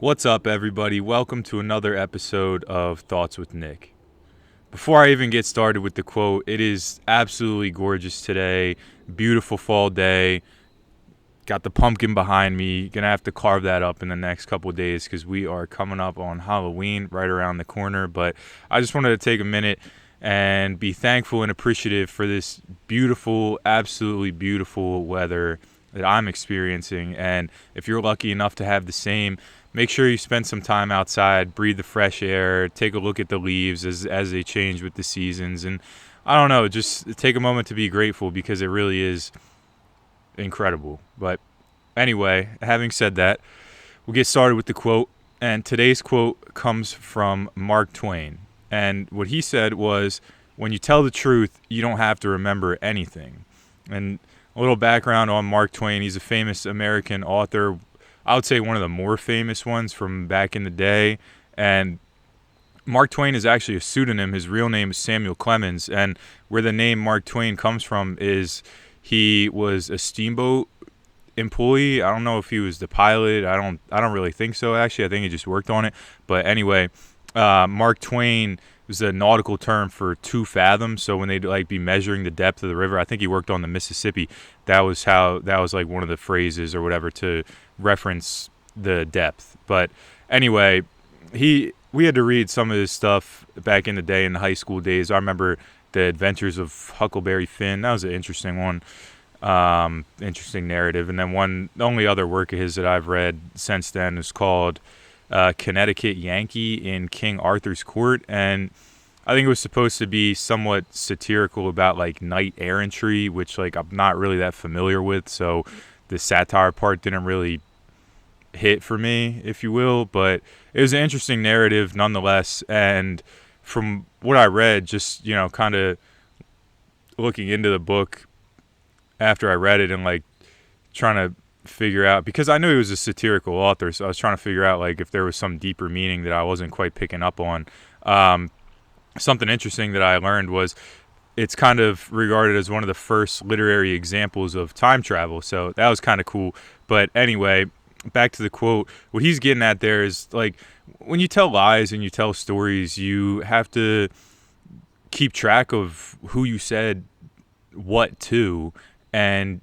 What's up, everybody? Welcome to another episode of Thoughts with Nick. Before I even get started with the quote, it is absolutely gorgeous today. Beautiful fall day. Got the pumpkin behind me. Gonna have to carve that up in the next couple of days because we are coming up on Halloween right around the corner. But I just wanted to take a minute and be thankful and appreciative for this beautiful, absolutely beautiful weather that I'm experiencing. And if you're lucky enough to have the same, make sure you spend some time outside, breathe the fresh air, take a look at the leaves as they change with the seasons. And I don't know, just take a moment to be grateful because it really is incredible. But anyway, having said that, we'll get started with the quote. And today's quote comes from Mark Twain. And what he said was, when you tell the truth, you don't have to remember anything. And a little background on Mark Twain. He's a famous American author. I would say one of the more famous ones from back in the day. And Mark Twain is actually a pseudonym. His real name is Samuel Clemens. And where the name Mark Twain comes from is he was a steamboat employee. I don't know if he was the pilot. I don't really think so, actually. I think he just worked on it. But anyway, Mark Twain was a nautical term for 2 fathoms. So when they'd be measuring the depth of the river, I think he worked on the Mississippi. That was one of the phrases or whatever to reference the depth. But anyway, we had to read some of this stuff back in the day in the high school days. I remember The Adventures of Huckleberry Finn. That was an interesting one, interesting narrative. And then the only other work of his that I've read since then is called Connecticut Yankee in King Arthur's Court, and I think it was supposed to be somewhat satirical about knight errantry, which I'm not really that familiar with, so the satire part didn't really hit for me, if you will, but it was an interesting narrative nonetheless. And from what I read, just kind of looking into the book after I read it and trying to figure out, because I knew he was a satirical author, so I was trying to figure out if there was some deeper meaning that I wasn't quite picking up on. Something interesting that I learned was it's kind of regarded as one of the first literary examples of time travel, so that was kind of cool. But anyway, back to the quote. What he's getting at there is when you tell lies and you tell stories, you have to keep track of who you said what to, and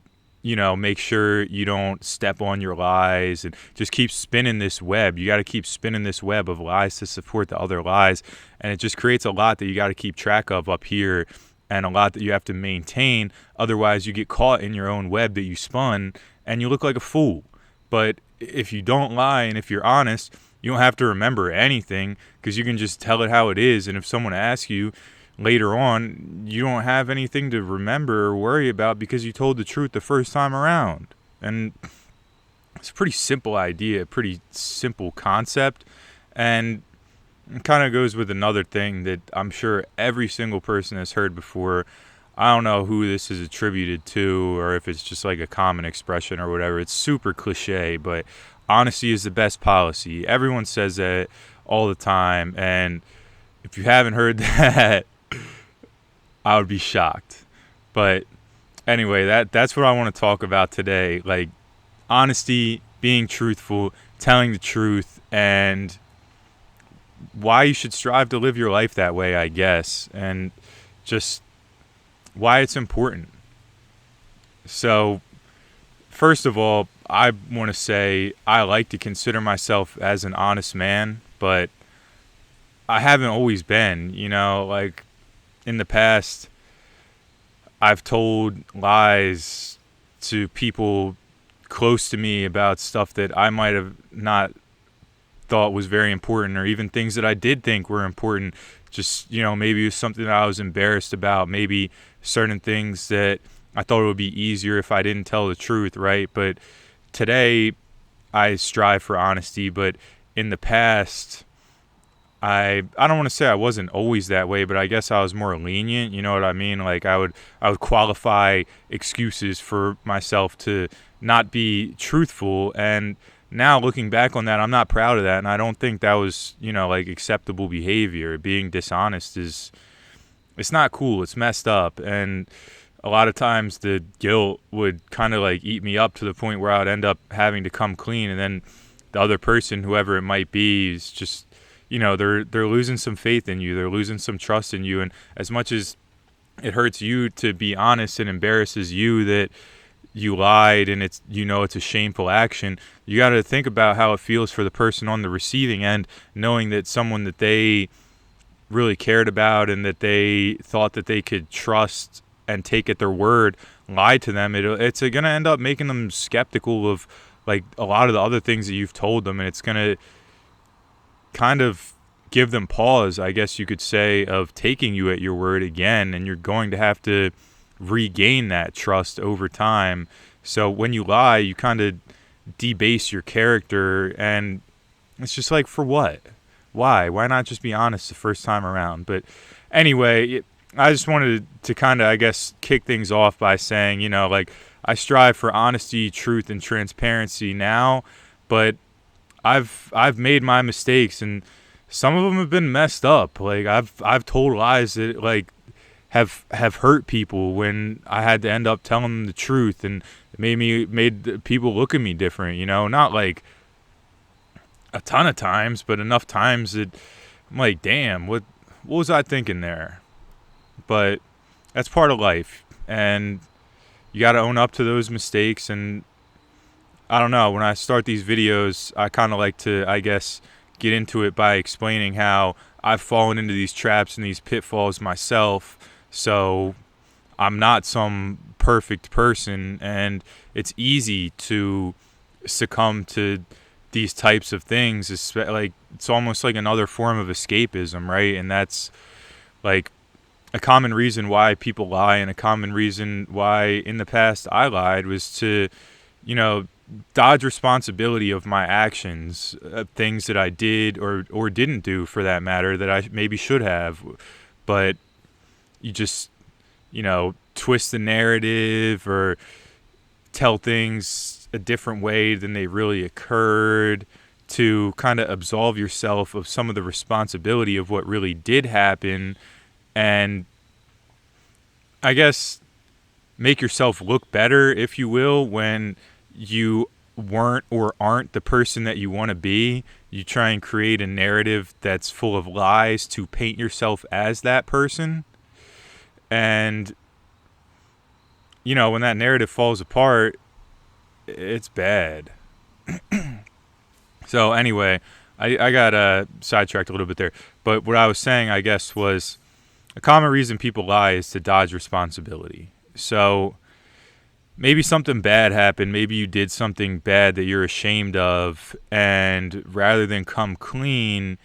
make sure you don't step on your lies and just keep spinning this web. You got to keep spinning this web of lies to support the other lies. And it just creates a lot that you got to keep track of up here and a lot that you have to maintain. Otherwise, you get caught in your own web that you spun and you look like a fool. But if you don't lie and if you're honest, you don't have to remember anything because you can just tell it how it is. And if someone asks you, later on, you don't have anything to remember or worry about because you told the truth the first time around. And it's a pretty simple idea, a pretty simple concept. And it kind of goes with another thing that I'm sure every single person has heard before. I don't know who this is attributed to or if it's just a common expression or whatever. It's super cliche, but honesty is the best policy. Everyone says that all the time. And if you haven't heard that, I would be shocked. But anyway, that's what I want to talk about today. Honesty, being truthful, telling the truth, and why you should strive to live your life that way, I guess, and just why it's important. So, first of all, I want to say I like to consider myself as an honest man, but I haven't always been, in the past, I've told lies to people close to me about stuff that I might have not thought was very important, or even things that I did think were important. Just, maybe it was something that I was embarrassed about, maybe certain things that I thought it would be easier if I didn't tell the truth, right? But today, I strive for honesty, but in the past, I don't want to say I wasn't always that way, but I guess I was more lenient. You know what I mean? I would qualify excuses for myself to not be truthful. And now looking back on that, I'm not proud of that, and I don't think that was acceptable behavior. Being dishonest it's not cool. It's messed up, and a lot of times the guilt would kind of eat me up to the point where I would end up having to come clean, and then the other person, whoever it might be, is just, they're losing some faith in you. They're losing some trust in you. And as much as it hurts you to be honest and embarrasses you that you lied and it's a shameful action, you got to think about how it feels for the person on the receiving end, knowing that someone that they really cared about and that they thought that they could trust and take at their word lied to them. It's going to end up making them skeptical of like a lot of the other things that you've told them, and it's going to kind of give them pause, I guess you could say, of taking you at your word again, and you're going to have to regain that trust over time. So when you lie, you kind of debase your character, and it's just like, for what? Why not just be honest the first time around? But anyway, I just wanted to kind of, I guess, kick things off by saying, like, I strive for honesty, truth, and transparency now, but I've made my mistakes, and some of them have been messed up. Like I've told lies that like have hurt people when I had to end up telling them the truth, and it made people look at me different. Not like a ton of times, but enough times that I'm like, damn, what was I thinking there? But that's part of life, and you got to own up to those mistakes. And I don't know, when I start these videos, I kind of like to, I guess, get into it by explaining how I've fallen into these traps and these pitfalls myself. So I'm not some perfect person, and it's easy to succumb to these types of things. It's almost like another form of escapism, right? And that's like a common reason why people lie, and a common reason why in the past I lied was to, dodge responsibility of my actions, things that I did or didn't do, for that matter, that I maybe should have. But you just, twist the narrative or tell things a different way than they really occurred to kind of absolve yourself of some of the responsibility of what really did happen, and I guess make yourself look better, if you will, when you weren't or aren't the person that you want to be. You try and create a narrative that's full of lies to paint yourself as that person. And, when that narrative falls apart, it's bad. So anyway, I got sidetracked a little bit there. But what I was saying, I guess, was a common reason people lie is to dodge responsibility. So maybe something bad happened. Maybe you did something bad that you're ashamed of, and rather than come clean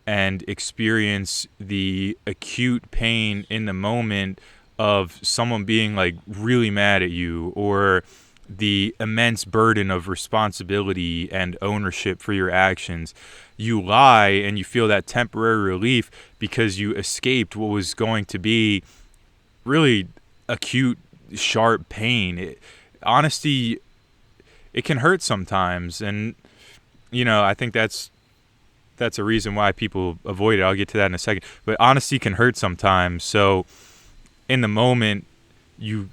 and experience the acute pain in the moment of someone being like really mad at you, or the immense burden of responsibility and ownership for your actions, you lie and you feel that temporary relief because you escaped what was going to be really acute, sharp pain. Honesty, it can hurt sometimes, and I think that's a reason why people avoid it. I'll get to that in a second. But honesty can hurt sometimes. So in the moment, you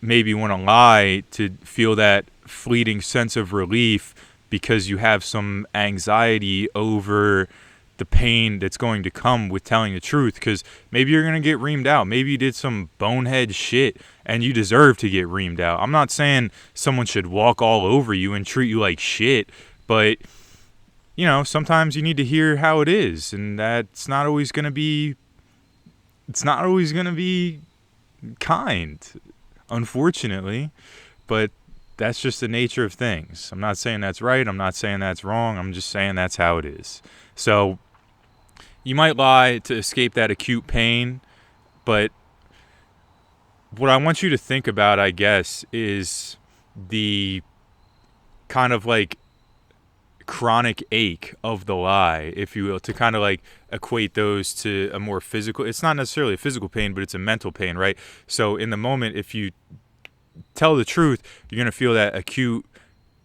maybe want to lie to feel that fleeting sense of relief because you have some anxiety over the pain that's going to come with telling the truth, because maybe you're going to get reamed out. Maybe you did some bonehead shit and you deserve to get reamed out. I'm not saying someone should walk all over you and treat you like shit, but sometimes you need to hear how it is, and that's not always going to be kind, unfortunately. But that's just the nature of things. I'm not saying that's right. I'm not saying that's wrong. I'm just saying that's how it is. So you might lie to escape that acute pain, but what I want you to think about, I guess, is the kind of like chronic ache of the lie, if you will, to kind of like equate those to a more physical. It's not necessarily a physical pain, but it's a mental pain, right? So in the moment, if you tell the truth, you're going to feel that acute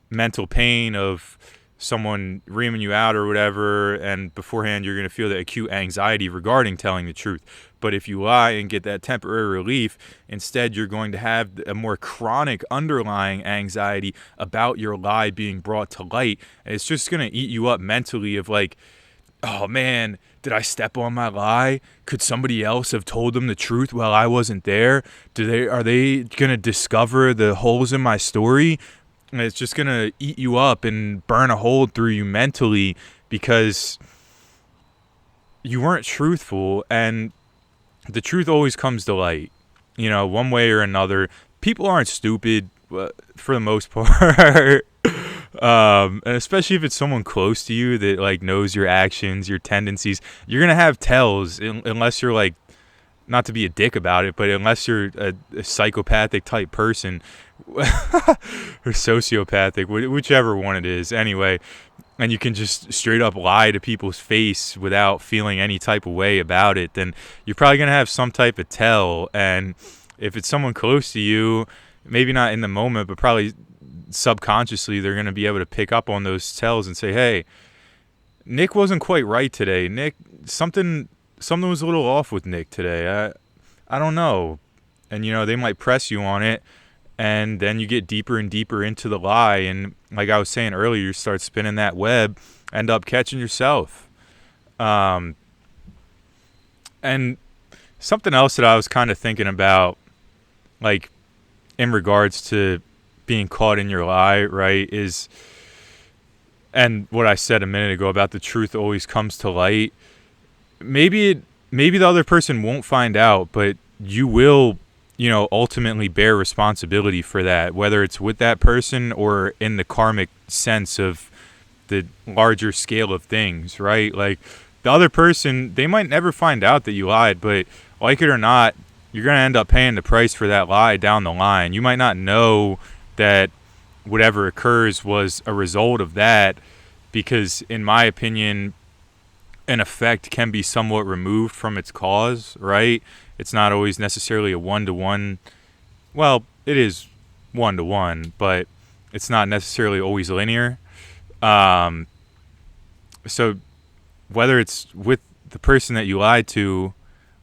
mental pain of someone reaming you out or whatever, and beforehand you're going to feel the acute anxiety regarding telling the truth. But if you lie and get that temporary relief, instead you're going to have a more chronic underlying anxiety about your lie being brought to light. And it's just going to eat you up mentally of like, oh man, did I step on my lie? Could somebody else have told them the truth while I wasn't there? Are they going to discover the holes in my story? And it's just going to eat you up and burn a hole through you mentally because you weren't truthful. And the truth always comes to light, one way or another. People aren't stupid for the most part. And especially if it's someone close to you that like knows your actions, your tendencies, you're going to have tells unless you're like, not to be a dick about it, but unless you're a psychopathic type person or sociopathic, whichever one it is anyway, and you can just straight up lie to people's face without feeling any type of way about it, then you're probably going to have some type of tell. And if it's someone close to you, maybe not in the moment, but probably subconsciously, they're going to be able to pick up on those tells and say, hey, Nick wasn't quite right today. Nick, something was a little off with Nick today. I don't know. And, they might press you on it, and then you get deeper and deeper into the lie. And like I was saying earlier, you start spinning that web, end up catching yourself. And something else that I was kind of thinking about, like in regards to being caught in your lie, right, is, and what I said a minute ago about the truth always comes to light. Maybe the other person won't find out, but you will, ultimately bear responsibility for that, whether it's with that person or in the karmic sense of the larger scale of things, right? Like the other person, they might never find out that you lied, but like it or not, you're going to end up paying the price for that lie down the line. You might not know that whatever occurs was a result of that, because in my opinion, an effect can be somewhat removed from its cause, right? It's not always necessarily a one-to-one. Well, it is one-to-one, but it's not necessarily always linear. So whether it's with the person that you lied to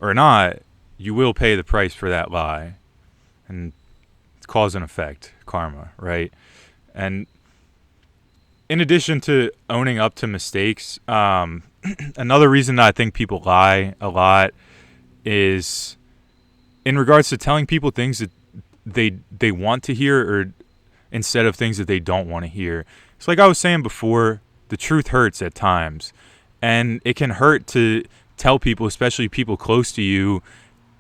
or not, you will pay the price for that lie. And it's cause and effect, karma, right? And in addition to owning up to mistakes, another reason that I think people lie a lot is in regards to telling people things that they want to hear, or instead of things that they don't want to hear. It's like I was saying before, the truth hurts at times, and it can hurt to tell people, especially people close to you,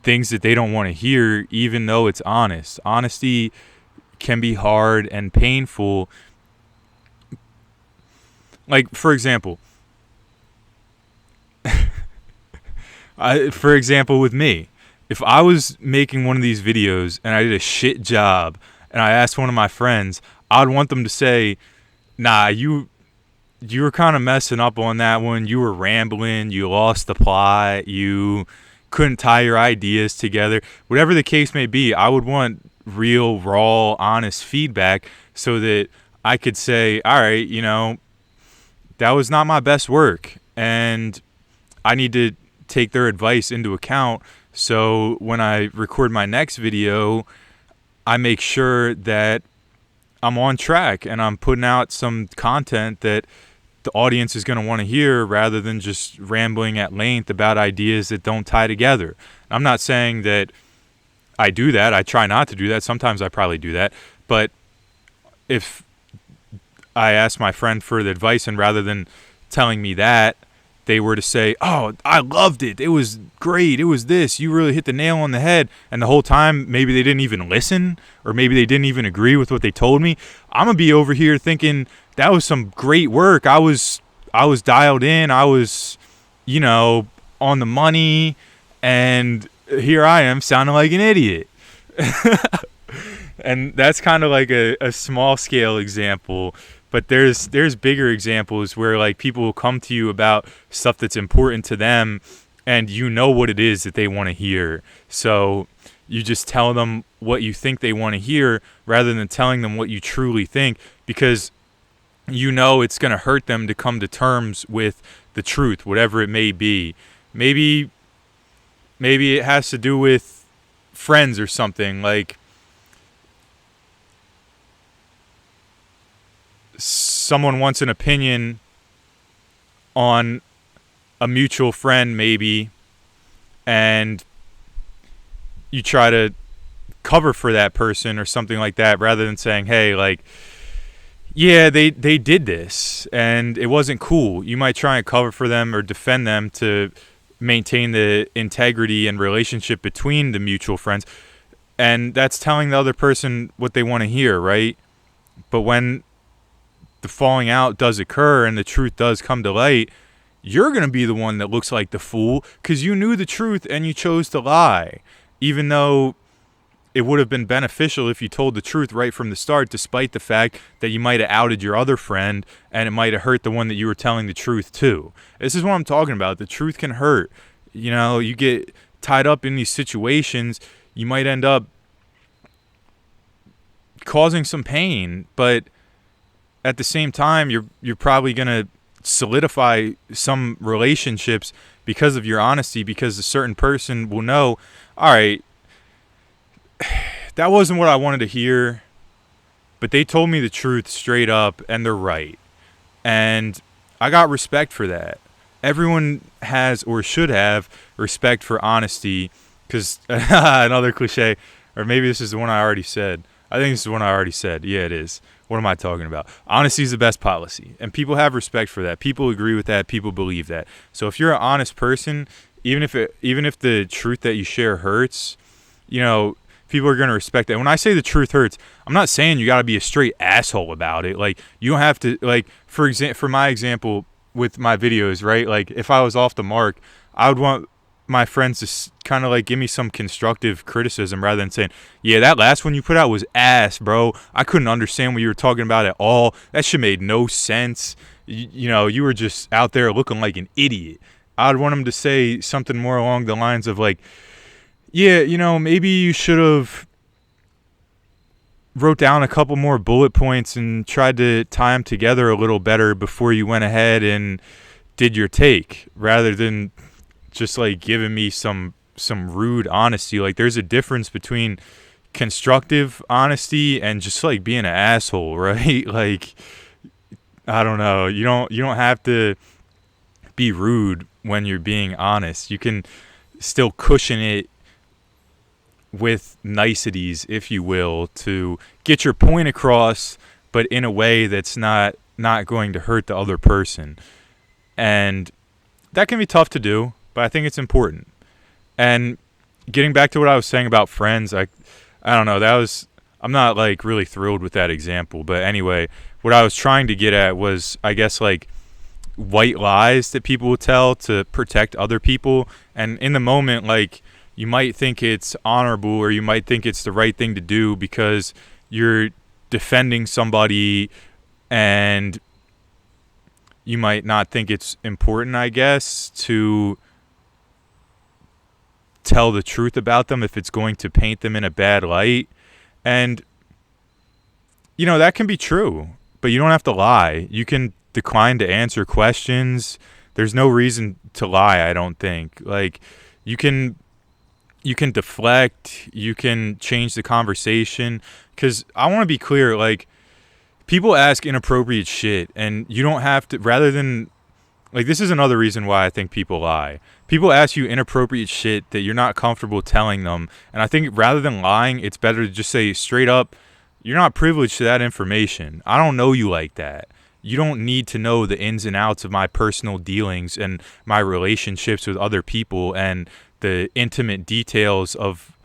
things that they don't want to hear, even though it's honest. Honesty can be hard and painful. Like, for example, with me, if I was making one of these videos and I did a shit job and I asked one of my friends, I'd want them to say, nah, you were kind of messing up on that one. You were rambling. You lost the plot. You couldn't tie your ideas together. Whatever the case may be, I would want real, raw, honest feedback so that I could say, all right, that was not my best work, and I need to take their advice into account. So when I record my next video, I make sure that I'm on track and I'm putting out some content that the audience is going to want to hear, rather than just rambling at length about ideas that don't tie together. I'm not saying that I do that. I try not to do that. Sometimes I probably do that. But if I asked my friend for the advice, and rather than telling me that, they were to say, oh, I loved it, it was great, it was this, you really hit the nail on the head, and the whole time maybe they didn't even listen, or maybe they didn't even agree with what they told me, I'm gonna be over here thinking that was some great work. I was dialed in, I was on the money, and here I am sounding like an idiot. And that's kind of like a small scale example. But there's bigger examples where like people will come to you about stuff that's important to them, and what it is that they want to hear. So you just tell them what you think they want to hear, rather than telling them what you truly think. Because you know it's going to hurt them to come to terms with the truth, whatever it may be. Maybe it has to do with friends or something. Like, someone wants an opinion on a mutual friend, maybe, and you try to cover for that person or something like that, rather than saying, hey, like, yeah, they did this and it wasn't cool. You might try and cover for them or defend them to maintain the integrity and relationship between the mutual friends. And that's telling the other person what they want to hear, right? But when the falling out does occur and the truth does come to light, you're going to be the one that looks like the fool because you knew the truth and you chose to lie, even though it would have been beneficial if you told the truth right from the start, despite the fact that you might have outed your other friend and it might have hurt the one that you were telling the truth to. This is what I'm talking about. The truth can hurt. You know, you get tied up in these situations, you might end up causing some pain, but at the same time, you're probably going to solidify some relationships because of your honesty, because a certain person will know, all right, that wasn't what I wanted to hear, but they told me the truth straight up and they're right. And I got respect for that. Everyone has or should have respect for honesty, because another cliche, or maybe this is the one I already said. I think this is the one I already said. Yeah, it is. What am I talking about? Honesty is the best policy, and people have respect for that. People agree with that. People believe that. So if you're an honest person, even if the truth that you share hurts, you know, people are going to respect that. When I say the truth hurts, I'm not saying you got to be a straight asshole about it. Like, you don't have to, like, for my example with my videos, right? Like, if I was off the mark, I would want my friends to kind of like give me some constructive criticism rather than saying, yeah, that last one you put out was ass, bro. I couldn't understand what you were talking about at all. That shit made no sense. You know, you were just out there looking like an idiot. I'd want them to say something more along the lines of like, yeah, you know, maybe you should have wrote down a couple more bullet points and tried to tie them together a little better before you went ahead and did your take, rather than just like giving me some rude honesty. Like, there's a difference between constructive honesty and just like being an asshole, right? Like, I don't know. You don't have to be rude when you're being honest. You can still cushion it with niceties, if you will, to get your point across, but in a way that's not going to hurt the other person. And that can be tough to do, but I think it's important. And getting back to what I was saying about friends, I don't know, I'm not like really thrilled with that example, but anyway, what I was trying to get at was, I guess, like, white lies that people will tell to protect other people. And in the moment, like, you might think it's honorable or you might think it's the right thing to do because you're defending somebody, and you might not think it's important, I guess, to tell the truth about them if it's going to paint them in a bad light. And, you know, that can be true, but you don't have to lie. You can decline to answer questions. There's no reason to lie, I don't think. Like, you can deflect, you can change the conversation, because I want to be clear, like, people ask inappropriate shit, and you don't have to, rather than, like, this is another reason why I think people lie. People ask you inappropriate shit that you're not comfortable telling them, and I think rather than lying, it's better to just say straight up, you're not privileged to that information. I don't know you like that. You don't need to know the ins and outs of my personal dealings and my relationships with other people and the intimate details of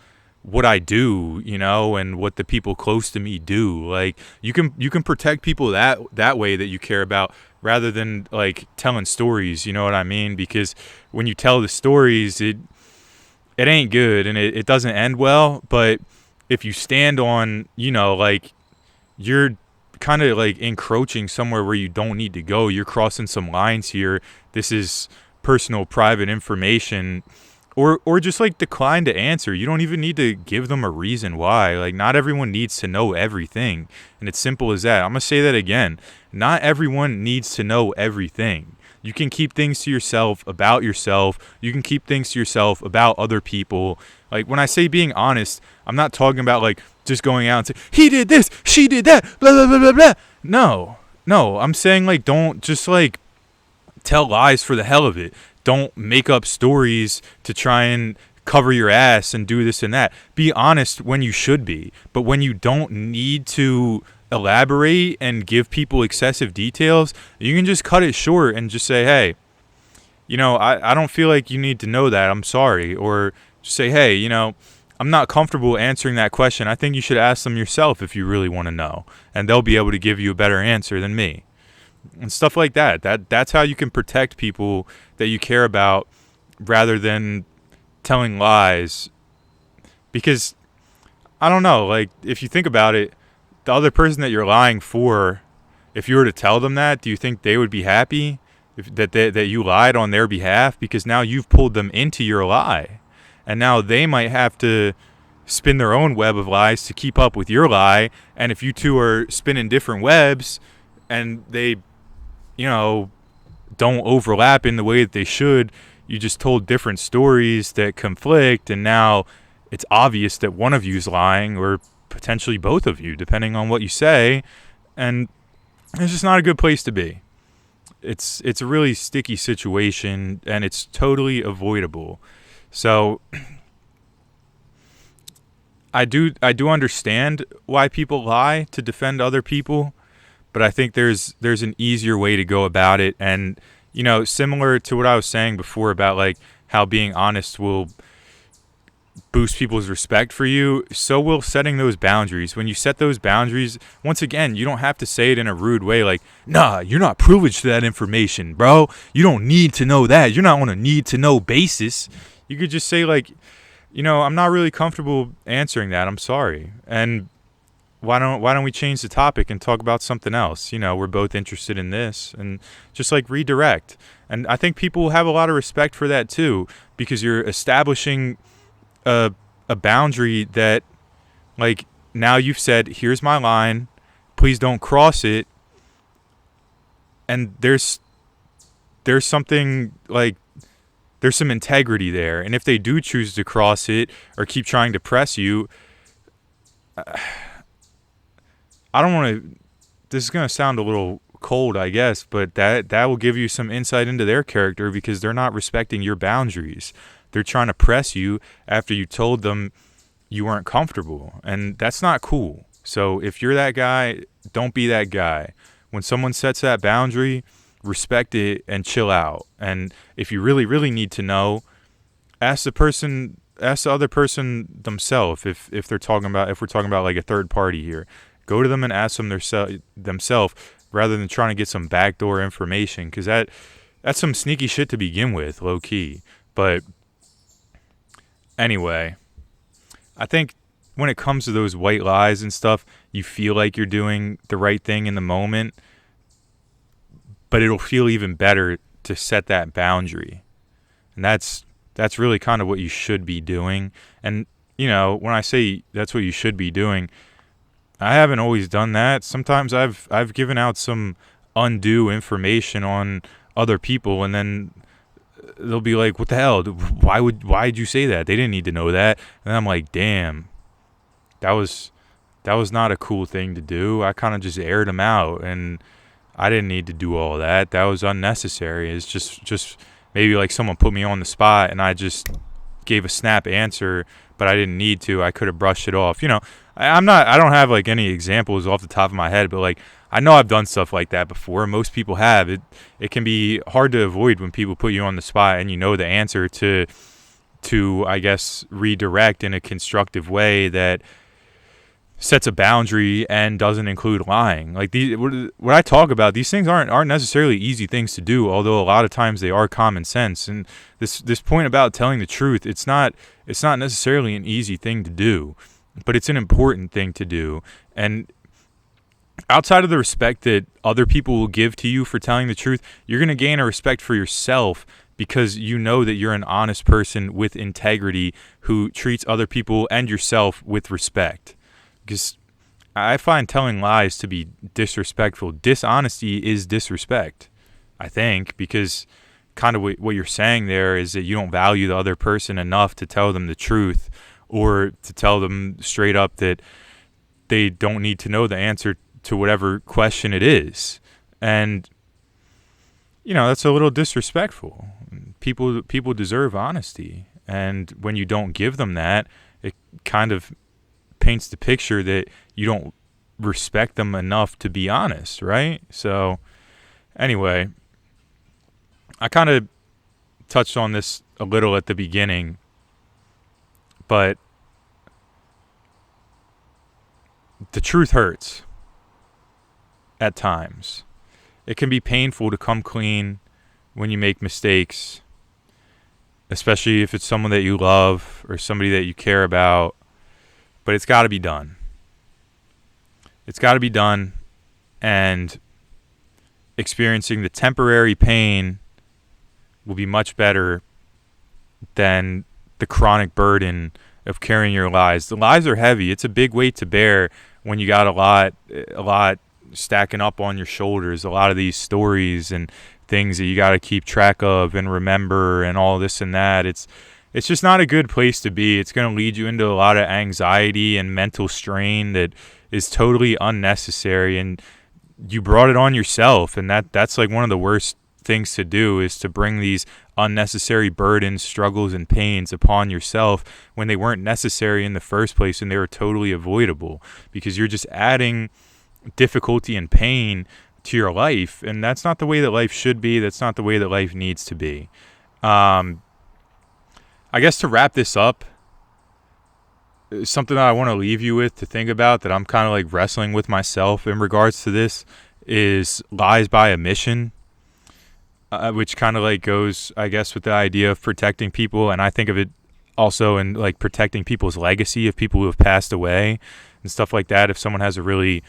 what I do, you know, and what the people close to me do. Like, you can protect people that way that you care about, rather than like telling stories, you know what I mean? Because when you tell the stories, it ain't good, and it doesn't end well. But if you stand on, you know, like, you're kind of like encroaching somewhere where you don't need to go. You're crossing some lines here. This is personal, private information. or just like decline to answer. You don't even need to give them a reason why. Like, not everyone needs to know everything, and it's simple as that. I'm gonna say that again. Not everyone needs to know everything. You can keep things to yourself about yourself. You can keep things to yourself about other people. Like, when I say being honest, I'm not talking about like just going out and saying, he did this, she did that, blah, blah, blah, blah, blah. No, I'm saying like, don't just like tell lies for the hell of it. Don't make up stories to try and cover your ass and do this and that. Be honest when you should be, but when you don't need to elaborate and give people excessive details, you can just cut it short and just say, hey, I don't feel like you need to know that. I'm sorry. Or just say, hey, I'm not comfortable answering that question. I think you should ask them yourself if you really want to know, and they'll be able to give you a better answer than me. And stuff like that. That's how you can protect people that you care about rather than telling lies. Because, I don't know, like, if you think about it, the other person that you're lying for, if you were to tell them that, do you think they would be happy that you lied on their behalf? Because now you've pulled them into your lie. And now they might have to spin their own web of lies to keep up with your lie. And if you two are spinning different webs and they don't overlap in the way that they should, you just told different stories that conflict, and now it's obvious that one of you's lying, or potentially both of you, depending on what you say, and it's just not a good place to be. It's a really sticky situation, and it's totally avoidable. So I do understand why people lie to defend other people, but I think there's an easier way to go about it. And, similar to what I was saying before about like how being honest will boost people's respect for you, so will setting those boundaries. When you set those boundaries, once again, you don't have to say it in a rude way like, nah, you're not privileged to that information, bro. You don't need to know that. You're not on a need to know basis. You could just say like, I'm not really comfortable answering that. I'm sorry. And why don't we change the topic and talk about something else? We're both interested in this, and just like redirect. And I think people will have a lot of respect for that too, because you're establishing a boundary that, like, now you've said, here's my line, please don't cross it. And there's something like, there's some integrity there. And if they do choose to cross it or keep trying to press you, I don't want to, this is going to sound a little cold, I guess, but that will give you some insight into their character, because they're not respecting your boundaries. They're trying to press you after you told them you weren't comfortable, and that's not cool. So if you're that guy, don't be that guy. When someone sets that boundary, respect it and chill out. And if you really, really need to know, ask the other person themselves. If we're talking about like a third party here, go to them and ask them themselves rather than trying to get some backdoor information, because that's some sneaky shit to begin with, low key. But anyway, I think when it comes to those white lies and stuff, you feel like you're doing the right thing in the moment, but it'll feel even better to set that boundary. And that's really kind of what you should be doing. And, when I say that's what you should be doing, I haven't always done that. Sometimes I've given out some undue information on other people, and then they'll be like, what the hell? Why'd you say that? They didn't need to know that. And I'm like, damn, that was not a cool thing to do. I kind of just aired them out, and I didn't need to do all that. That was unnecessary. It's just maybe like someone put me on the spot and I just gave a snap answer, but I didn't need to. I could have brushed it off. I don't have like any examples off the top of my head, but like, I know I've done stuff like that before. Most people have. It can be hard to avoid when people put you on the spot and the answer to I guess redirect in a constructive way that sets a boundary and doesn't include lying. Like, what I talk about, these things aren't necessarily easy things to do, although a lot of times they are common sense. And this point about telling the truth, it's not necessarily an easy thing to do, but it's an important thing to do. And outside of the respect that other people will give to you for telling the truth, you're going to gain a respect for yourself because you know that you're an honest person with integrity who treats other people and yourself with respect. Because I find telling lies to be disrespectful. Dishonesty is disrespect, I think, because kind of what you're saying there is that you don't value the other person enough to tell them the truth, or to tell them straight up that they don't need to know the answer to whatever question it is. And that's a little disrespectful. People deserve honesty, and when you don't give them that, it kind of paints the picture that you don't respect them enough to be honest, right? So anyway, I kind of touched on this a little at the beginning, but the truth hurts at times. It can be painful to come clean when you make mistakes, especially if it's someone that you love or somebody that you care about, but it's got to be done. It's got to be done, and experiencing the temporary pain will be much better than the chronic burden of carrying your lies. The lies are heavy. It's a big weight to bear when you got a lot stacking up on your shoulders, a lot of these stories and things that you got to keep track of and remember and all this and that. It's just not a good place to be. It's going to lead you into a lot of anxiety and mental strain that is totally unnecessary, and you brought it on yourself, and that's like one of the worst things to do, is to bring these unnecessary burdens, struggles, and pains upon yourself when they weren't necessary in the first place and they were totally avoidable, because you're just adding difficulty and pain to your life, and that's not the way that life should be. That's not the way that life needs to be. I guess to wrap this up, something that I want to leave you with to think about, that I'm kind of like wrestling with myself in regards to this, is lies by omission, which kind of like goes, I guess, with the idea of protecting people. And I think of it also in like protecting people's legacy of people who have passed away and stuff like that. If someone has a really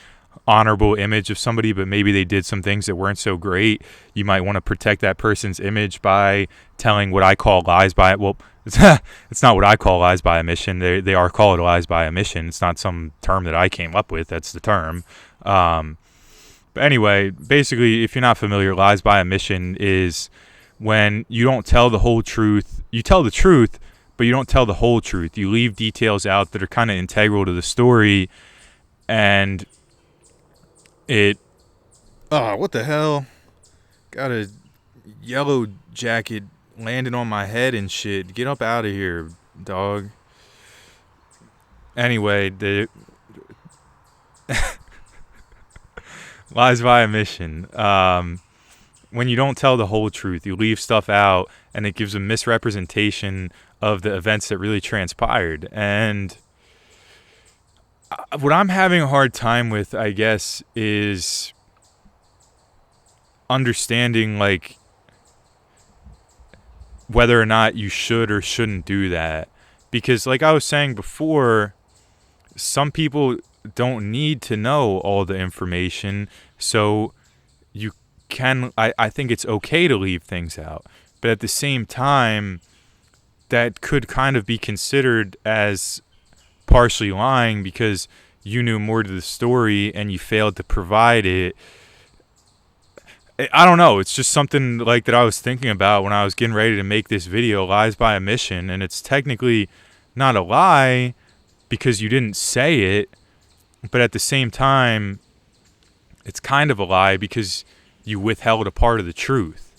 honorable image of somebody, but maybe they did some things that weren't so great, you might want to protect that person's image by telling what I call lies by, well, it's not what I call lies by omission. They are called lies by omission. It's not some term that I came up with. That's the term. But anyway, basically, if you're not familiar, lies by omission is when you don't tell the whole truth. You tell the truth, but you don't tell the whole truth. You leave details out that are kind of integral to the story, and what the hell? Got a yellow jacket landing on my head and shit. Get up out of here, dog. Anyway, the lies by omission. When you don't tell the whole truth, you leave stuff out, and it gives a misrepresentation of the events that really transpired. And what I'm having a hard time with, I guess, is understanding like whether or not you should or shouldn't do that. Because like I was saying before, some people don't need to know all the information, so you can, I think it's okay to leave things out. But at the same time, that could kind of be considered as partially lying because you knew more to the story and you failed to provide it. I don't know. It's just something like that I was thinking about when I was getting ready to make this video, lies by omission. And it's technically not a lie because you didn't say it, but at the same time, it's kind of a lie because you withheld a part of the truth.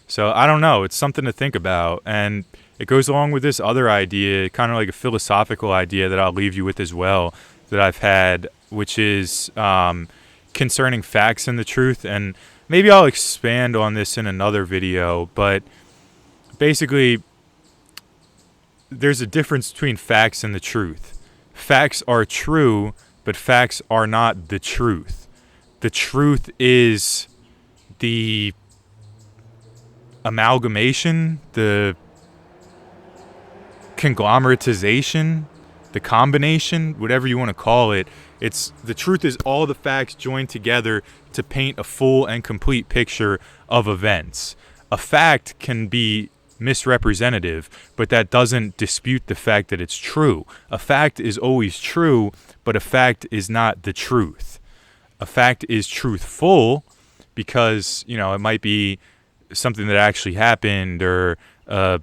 So I don't know. It's something to think about. And it goes along with this other idea, kind of like a philosophical idea that I'll leave you with as well, that I've had, which is concerning facts and the truth. And maybe I'll expand on this in another video, but basically, there's a difference between facts and the truth. Facts are true, but facts are not the truth. The truth is the amalgamation, the conglomeratization, the combination, whatever you want to call it. The truth is all the facts joined together to paint a full and complete picture of events. A fact can be misrepresentative, but that doesn't dispute the fact that it's true. A fact is always true, but a fact is not the truth. A fact is truthful because, it might be something that actually happened or a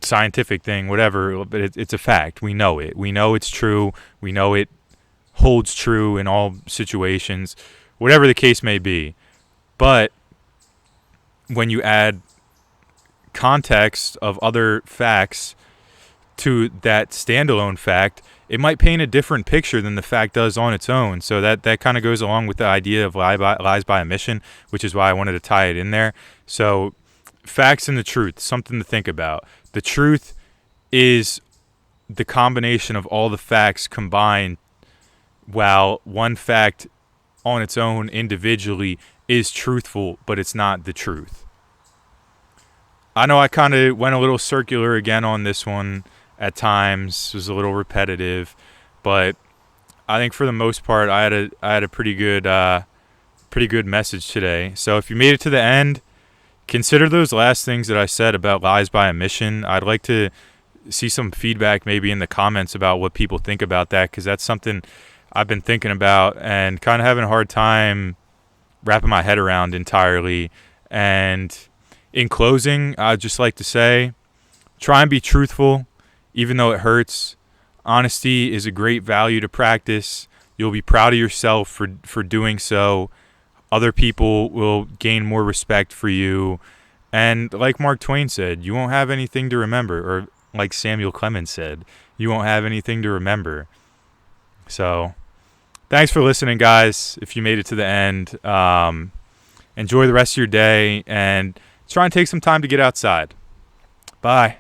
scientific thing, whatever, but it's a fact. We know it. We know it's true. We know it holds true in all situations, whatever the case may be. But when you add context of other facts to that standalone fact, it might paint a different picture than the fact does on its own. So that kind of goes along with the idea of lies by omission, which is why I wanted to tie it in there. So facts and the truth, something to think about. The truth is the combination of all the facts combined, while one fact on its own individually is truthful, but it's not the truth. I know I kind of went a little circular again on this one at times. It was a little repetitive, but I think for the most part I had a pretty good message today. So if you made it to the end, consider those last things that I said about lies by omission. I'd like to see some feedback maybe in the comments about what people think about that, because that's something I've been thinking about and kind of having a hard time wrapping my head around entirely. And in closing, I'd just like to say, try and be truthful, even though it hurts. Honesty is a great value to practice. You'll be proud of yourself for doing so. Other people will gain more respect for you. And like Mark Twain said, you won't have anything to remember. Or like Samuel Clemens said, you won't have anything to remember. So thanks for listening, guys. If you made it to the end, enjoy the rest of your day and try and take some time to get outside. Bye.